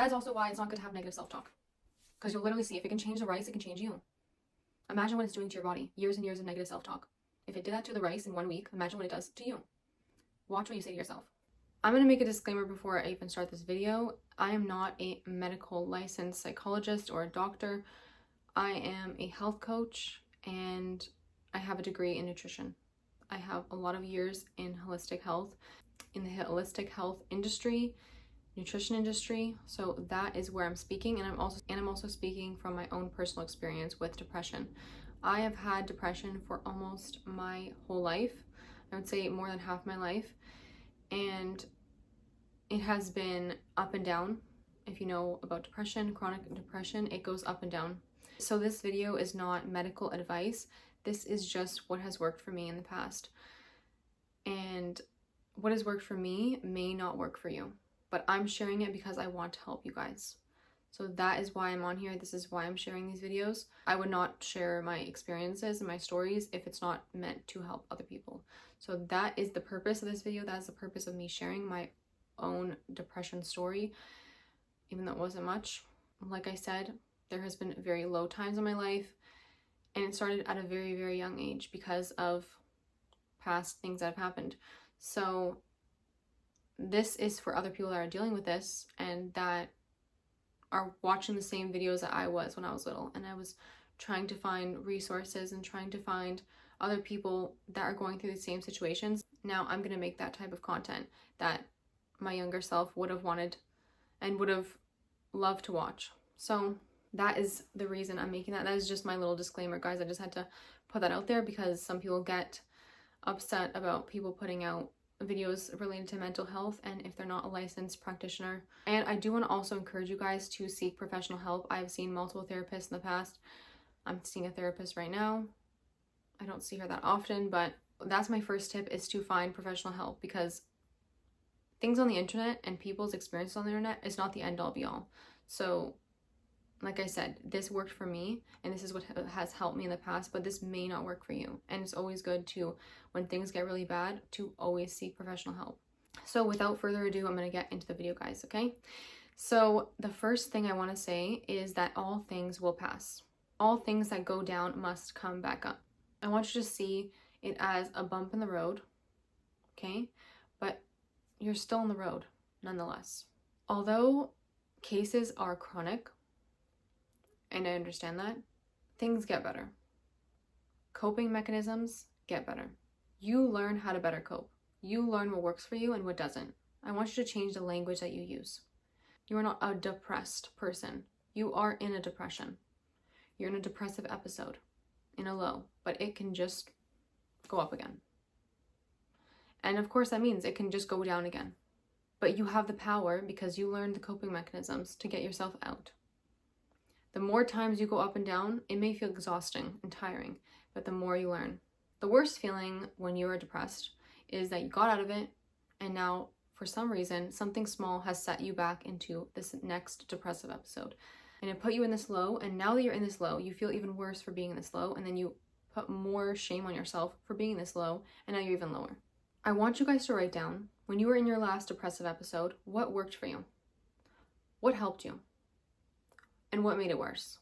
That is also why it's not good to have negative self-talk. Because you'll literally see, if it can change the rice, it can change you. Imagine what it's doing to your body. Years and years of negative self-talk. If it did that to the rice in 1 week, imagine what it does to you. Watch what you say to yourself. I'm going to make a disclaimer before I even start this video. I am not a medical licensed psychologist or a doctor. I am a health coach and I have a degree in nutrition. I have a lot of years in holistic health, in the holistic health industry, nutrition industry. So that is where I'm speaking, and I'm also speaking from my own personal experience with depression. I have had depression for almost my whole life. I would say more than half my life. And it has been up and down. If you know about depression, chronic depression, it goes up and down. So this video is not medical advice. This is just what has worked for me in the past. And what has worked for me may not work for you. But I'm sharing it because I want to help you guys. So that is why I'm on here. This is why I'm sharing these videos. I would not share my experiences and my stories if it's not meant to help other people. So that is the purpose of this video. That is the purpose of me sharing my own depression story, even though it wasn't much. Like I said, there has been very low times in my life, and it started at a very, very young age because of past things that have happened. So this is for other people that are dealing with this and that are watching the same videos that I was when I was little, and I was trying to find resources and trying to find other people that are going through the same situations. Now I'm going to make that type of content that my younger self would have wanted and would have loved to watch. So that is the reason I'm making that. That is just my little disclaimer, guys. I just had to put that out there because some people get upset about people putting out videos related to mental health and if they're not a licensed practitioner. And I do want to also encourage you guys to seek professional help. I've seen multiple therapists in the past. I'm seeing a therapist right now. I don't see her that often, but that's my first tip, is to find professional help, because things on the internet and people's experiences on the internet is not the end all be all. So like I said, this worked for me and this is what has helped me in the past, but this may not work for you. And it's always good to, when things get really bad, to always seek professional help. So without further ado, I'm going to get into the video, guys, okay? So the first thing I want to say is that all things will pass. All things that go down must come back up. I want you to see it as a bump in the road, okay? But you're still on the road nonetheless. Although cases are chronic, and I understand that, things get better. Coping mechanisms get better. You learn how to better cope. You learn what works for you and what doesn't. I want you to change the language that you use. You are not a depressed person. You are in a depression. You're in a depressive episode, in a low, but it can just go up again. And of course that means it can just go down again. But you have the power, because you learned the coping mechanisms, to get yourself out. The more times you go up and down, it may feel exhausting and tiring, but the more you learn. The worst feeling when you are depressed is that you got out of it, and now, for some reason, something small has set you back into this next depressive episode. And it put you in this low, and now that you're in this low, you feel even worse for being in this low, and then you put more shame on yourself for being in this low, and now you're even lower. I want you guys to write down, when you were in your last depressive episode, what worked for you? What helped you? And what made it worse?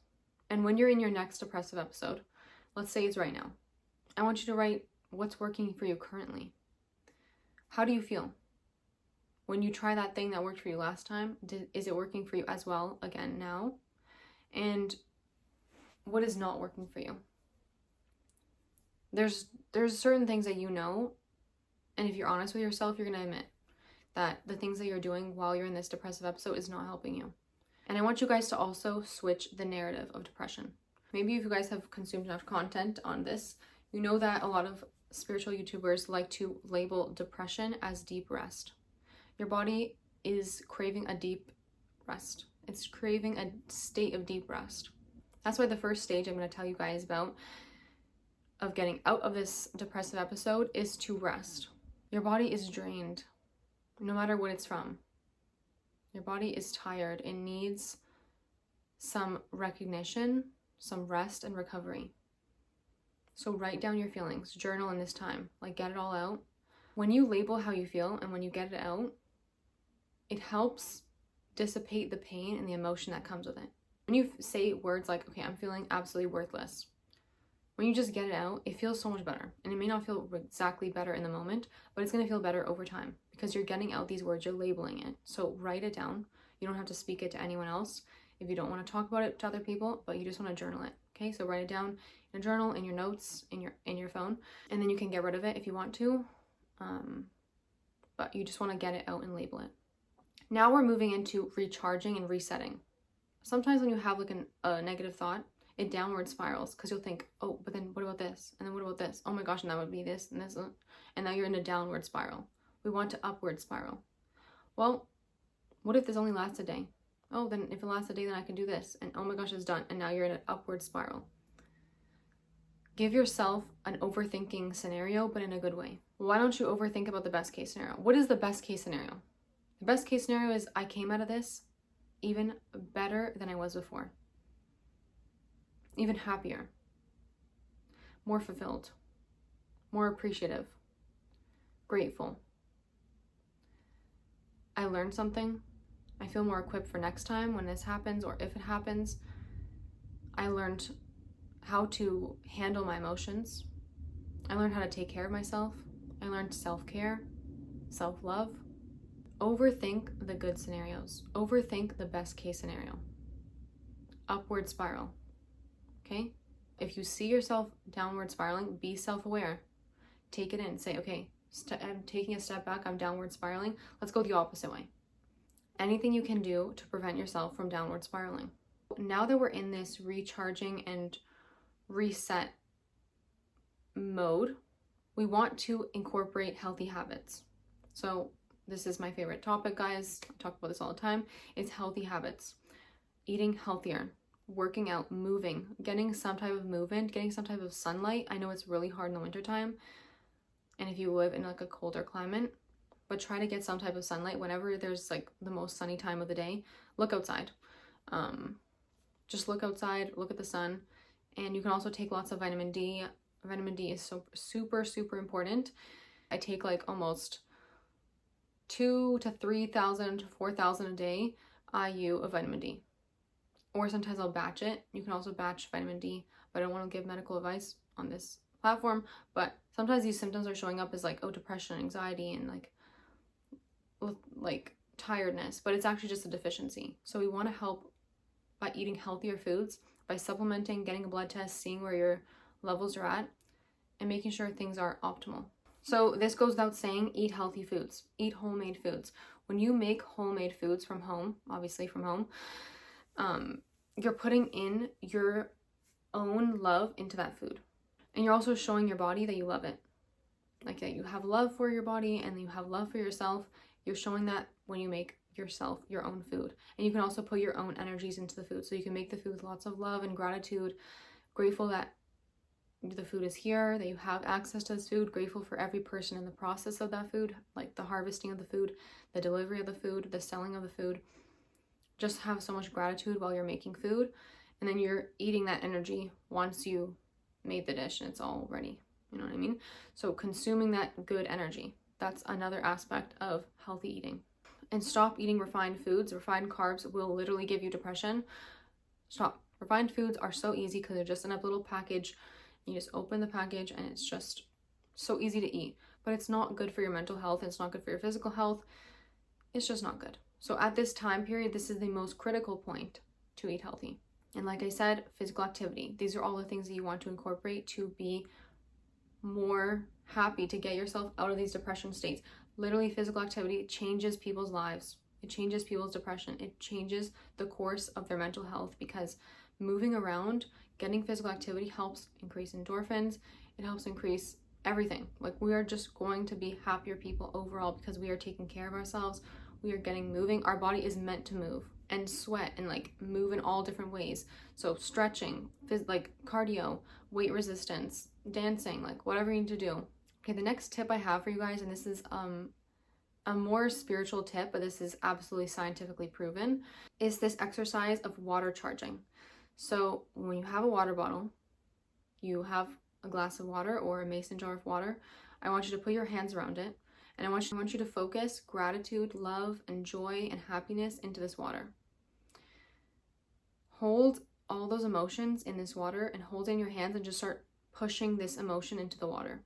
And when you're in your next depressive episode, let's say it's right now, I want you to write what's working for you currently. How do you feel? When you try that thing that worked for you last time, is it working for you as well again now? And what is not working for you? There's certain things that you know, and if you're honest with yourself, you're going to admit that the things that you're doing while you're in this depressive episode is not helping you. And I want you guys to also switch the narrative of depression. Maybe if you guys have consumed enough content on this, you know that a lot of spiritual YouTubers like to label depression as deep rest. Your body is craving a deep rest. It's craving a state of deep rest. That's why the first stage I'm going to tell you guys about of getting out of this depressive episode is to rest. Your body is drained, no matter what it's from. Your body is tired. It needs some recognition, some rest and recovery. So write down your feelings, journal in this time, like get it all out. When you label how you feel and when you get it out, it helps dissipate the pain and the emotion that comes with it. When you say words like, okay, I'm feeling absolutely worthless, when you just get it out, it feels so much better. And it may not feel exactly better in the moment, but it's going to feel better over time because you're getting out these words, you're labeling it. So write it down. You don't have to speak it to anyone else if you don't want to talk about it to other people, but you just want to journal it. Okay, so write it down in a journal, in your notes, in your phone, and then you can get rid of it if you want to. But you just want to get it out and label it. Now we're moving into recharging and resetting. Sometimes when you have like a negative thought, it downward spirals because you'll think, oh, but then what about this? And then what about this? Oh my gosh, and that would be this and this. And now you're in a downward spiral. We want to upward spiral. Well, what if this only lasts a day? Oh, then if it lasts a day, then I can do this. And oh my gosh, it's done. And now you're in an upward spiral. Give yourself an overthinking scenario, but in a good way. Why don't you overthink about the best case scenario? What is the best case scenario? The best case scenario is I came out of this even better than I was before. Even happier, more fulfilled, more appreciative, grateful. I learned something. I feel more equipped for next time when this happens or if it happens. I learned how to handle my emotions. I learned how to take care of myself. I learned self-care, self-love. Overthink the good scenarios. Overthink the best case scenario. Upward spiral. Okay? If you see yourself downward spiraling, be self-aware. Take it in. Say, okay, I'm taking a step back. I'm downward spiraling. Let's go the opposite way. Anything you can do to prevent yourself from downward spiraling. Now that we're in this recharging and reset mode, we want to incorporate healthy habits. So this is my favorite topic, guys. I talk about this all the time. It's healthy habits. Eating healthier, working out, moving, getting some type of movement, getting some type of sunlight. I know it's really hard in the wintertime, and if you live in like a colder climate, but try to get some type of sunlight whenever there's like the most sunny time of the day. Look outside. Just look outside, look at the sun, and you can also take lots of vitamin D. Vitamin D is so super important. I take like almost 2,000 to 3,000 to 4,000 a day IU of vitamin D. Or sometimes I'll batch it. You can also batch vitamin D, but I don't want to give medical advice on this platform. But sometimes these symptoms are showing up as like, oh, depression, anxiety, and like tiredness, but it's actually just a deficiency. So we want to help by eating healthier foods, by supplementing, getting a blood test, seeing where your levels are at, and making sure things are optimal. So this goes without saying, eat healthy foods, eat homemade foods. When you make homemade foods from home, obviously from home, you're putting in your own love into that food. And you're also showing your body that you love it. Like that you have love for your body and you have love for yourself. You're showing that when you make yourself your own food. And you can also put your own energies into the food. So you can make the food with lots of love and gratitude, grateful that the food is here, that you have access to this food, grateful for every person in the process of that food, like the harvesting of the food, the delivery of the food, the selling of the food. Just have so much gratitude while you're making food, and then you're eating that energy once you made the dish and it's all ready. You know what I mean? So consuming that good energy, that's another aspect of healthy eating. And stop eating refined foods. Refined carbs will literally give you depression. Stop. Refined foods are so easy because they're just in a little package. You just open the package and it's just so easy to eat. But it's not good for your mental health. It's not good for your physical health. It's just not good. So at this time period, this is the most critical point to eat healthy. And like I said, physical activity. These are all the things that you want to incorporate to be more happy, to get yourself out of these depression states. Literally, physical activity changes people's lives. It changes people's depression. It changes the course of their mental health, because moving around, getting physical activity helps increase endorphins. It helps increase everything. Like, we are just going to be happier people overall because we are taking care of ourselves. We are getting moving. Our body is meant to move and sweat and like move in all different ways. So stretching, like cardio, weight resistance, dancing, like whatever you need to do. Okay, the next tip I have for you guys, and this is a more spiritual tip, but this is absolutely scientifically proven, is this exercise of water charging. So when you have a water bottle, you have a glass of water or a mason jar of water, I want you to put your hands around it, And I want you to focus gratitude, love, and joy and happiness into this water. Hold all those emotions in this water and hold it in your hands and just start pushing this emotion into the water.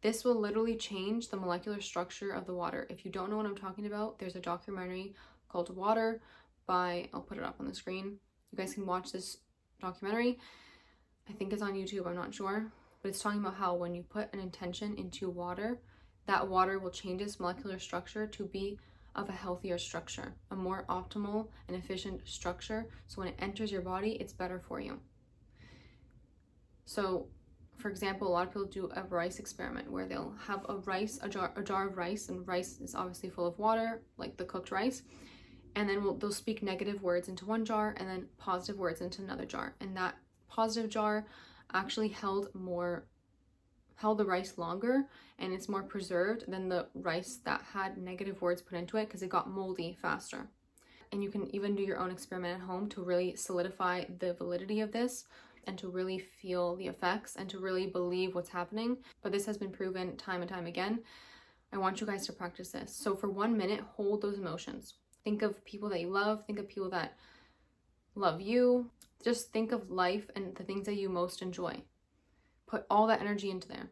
This will literally change the molecular structure of the water. If you don't know what I'm talking about, there's a documentary called Water by, I'll put it up on the screen. You guys can watch this documentary. I think it's on YouTube, I'm not sure. But it's talking about how when you put an intention into water, that water will change its molecular structure to be of a healthier structure, a more optimal and efficient structure. So when it enters your body, it's better for you. So, for example, a lot of people do a rice experiment where they'll have a jar of rice, and rice is obviously full of water, like the cooked rice. And then they'll speak negative words into one jar and then positive words into another jar. And that positive jar actually held the rice longer, and it's more preserved than the rice that had negative words put into it because it got moldy faster. And you can even do your own experiment at home to really solidify the validity of this and to really feel the effects and to really believe what's happening. But this has been proven time and time again. I want you guys to practice this. So for 1 minute, hold those emotions. Think of people that you love. Think of people that love you. Just think of life and the things that you most enjoy. Put all that energy into there.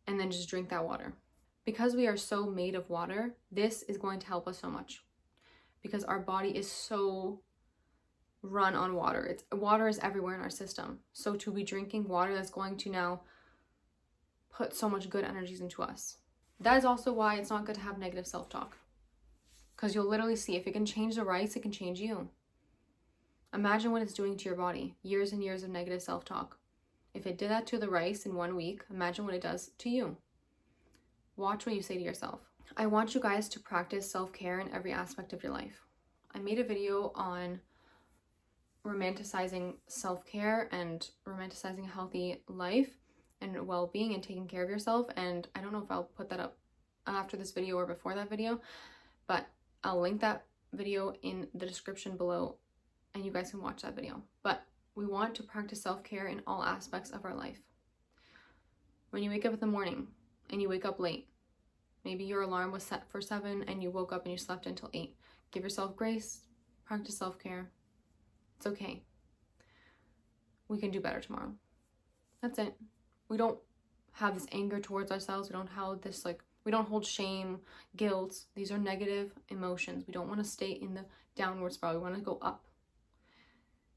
And then just drink that water. Because we are so made of water, this is going to help us so much. Because our body is so run on water. Water is everywhere in our system. So to be drinking water, that's going to now put so much good energies into us. That is also why it's not good to have negative self-talk. Because you'll literally see, if it can change the rice, it can change you. Imagine what it's doing to your body. Years and years of negative self-talk. If it did that to the rice in 1 week, imagine what it does to you. Watch what you say to yourself. I want you guys to practice self-care in every aspect of your life. I made a video on romanticizing self-care and romanticizing a healthy life and well-being and taking care of yourself. And I don't know if I'll put that up after this video or before that video, but I'll link that video in the description below and you guys can watch that video. But we want to practice self-care in all aspects of our life. When you wake up in the morning and you wake up late, maybe your alarm was set for 7 and you woke up and you slept until 8. Give yourself grace, practice self-care. It's okay. We can do better tomorrow. That's it. We don't have this anger towards ourselves. We don't have this, we don't hold shame, guilt. These are negative emotions. We don't want to stay in the downward spiral. We want to go up.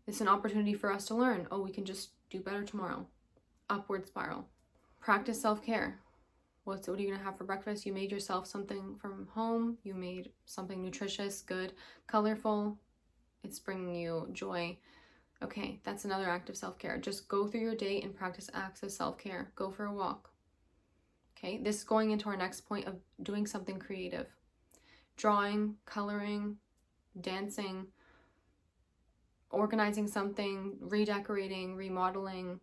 It's an opportunity for us to learn. Oh, we can just do better tomorrow. Upward spiral. Practice self-care. What are you going to have for breakfast? You made yourself something from home. You made something nutritious, good, colorful. It's bringing you joy. Okay, that's another act of self-care. Just go through your day and practice acts of self-care. Go for a walk. Okay, this is going into our next point of doing something creative. Drawing, coloring, dancing, organizing something, redecorating, remodeling,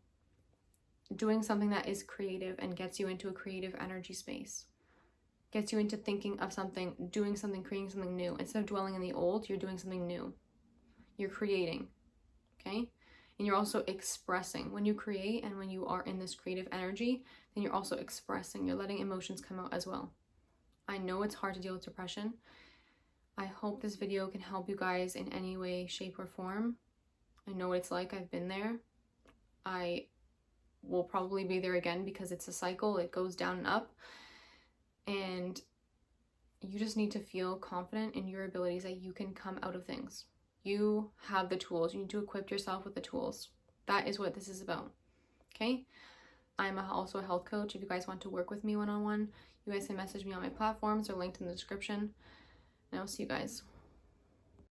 doing something that is creative and gets you into a creative energy space. Gets you into thinking of something, doing something, creating something new. Instead of dwelling in the old, you're doing something new. You're creating, okay? And you're also expressing. When you create and when you are in this creative energy, then you're also expressing. You're letting emotions come out as well. I know it's hard to deal with depression. I hope this video can help you guys in any way, shape, or form. I know what it's like. I've been there. I will probably be there again because it's a cycle. It goes down and up. And you just need to feel confident in your abilities that you can come out of things. You have the tools. You need to equip yourself with the tools. That is what this is about. Okay? I'm also a health coach. If you guys want to work with me one-on-one, you guys can message me on my platforms or linked in the description. And I'll see you guys.